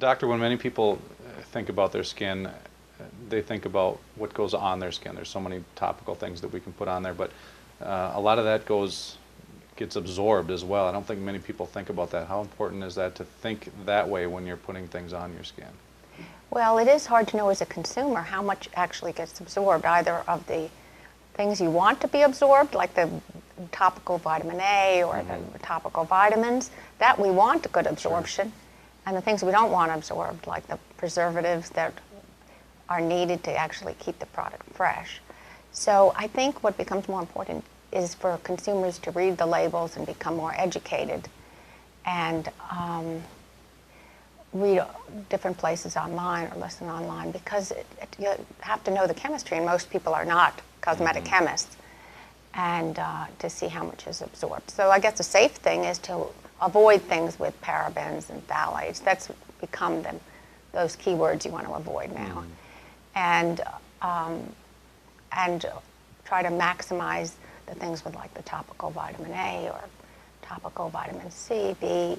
Doctor, when many people think about their skin, they think about what goes on their skin. There's so many topical things that we can put on there, but a lot of that gets absorbed as well. I don't think many people think about that. How important is that to think that way when you're putting things on your skin? Well, it is hard to know as a consumer how much actually gets absorbed, either of the things you want to be absorbed, like the topical vitamin A or the topical vitamins, that we want a good absorption, Sure. and the things we don't want absorbed, like the preservatives that are needed to actually keep the product fresh. So I think what becomes more important is for consumers to read the labels and become more educated and read different places online or listen online, because you have to know the chemistry, and most people are not cosmetic chemists, and to see how much is absorbed. So I guess the safe thing is to avoid things with parabens and phthalates. That's become those keywords you want to avoid now. And try to maximize the things with like the topical vitamin A or topical vitamin C, B,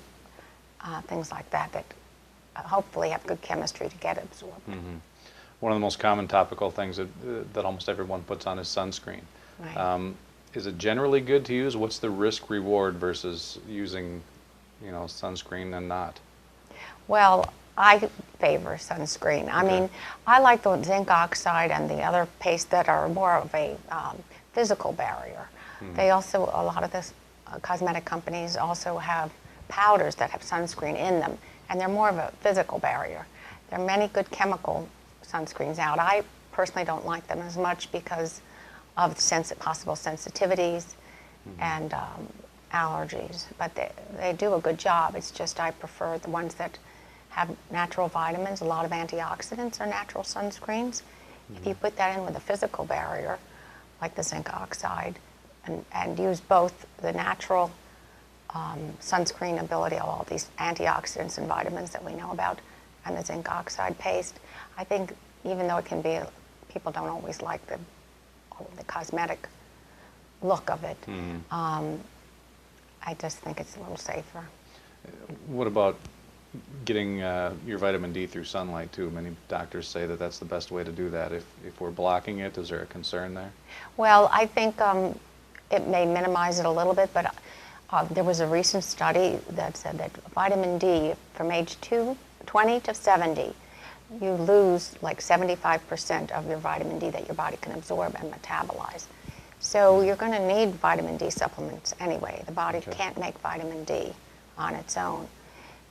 things like that hopefully have good chemistry to get absorbed. One of the most common topical things that almost everyone puts on is sunscreen. Right. Is it generally good to use? What's the risk reward versus using, sunscreen and not? Well, I favor sunscreen. I mean, I like the zinc oxide and the other pastes that are more of a physical barrier. They also, a lot of the cosmetic companies also have powders that have sunscreen in them, and they're more of a physical barrier. There are many good chemical sunscreens out. I personally don't like them as much because of possible sensitivities and allergies, but they do a good job. It's just I prefer the ones that have natural vitamins. A lot of antioxidants are natural sunscreens. If you put that in with a physical barrier, like the zinc oxide, and use both the natural sunscreen ability of all these antioxidants and vitamins that we know about, and the zinc oxide paste, I think even though it can be, people don't always like the cosmetic look of it, I just think it's a little safer. What about getting your vitamin D through sunlight too? Many doctors say that that's the best way to do that. If we're blocking it, is there a concern there? Well, I think it may minimize it a little bit, but there was a recent study that said that vitamin D from age 20 to 70, you lose like 75% of your vitamin D that your body can absorb and metabolize. So you're going to need vitamin D supplements anyway. The body can't make vitamin D on its own.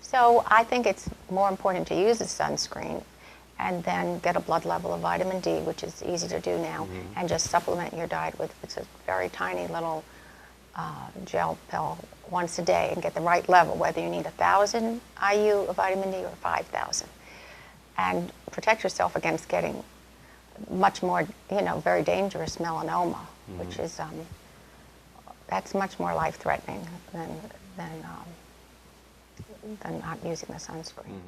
So I think it's more important to use a sunscreen and then get a blood level of vitamin D, which is easy to do now, and just supplement your diet with it's a very tiny little gel pill once a day and get the right level, whether you need 1,000 IU of vitamin D or 5,000. And protect yourself against getting much more, very dangerous melanoma, which is, that's much more life-threatening than not using the sunscreen.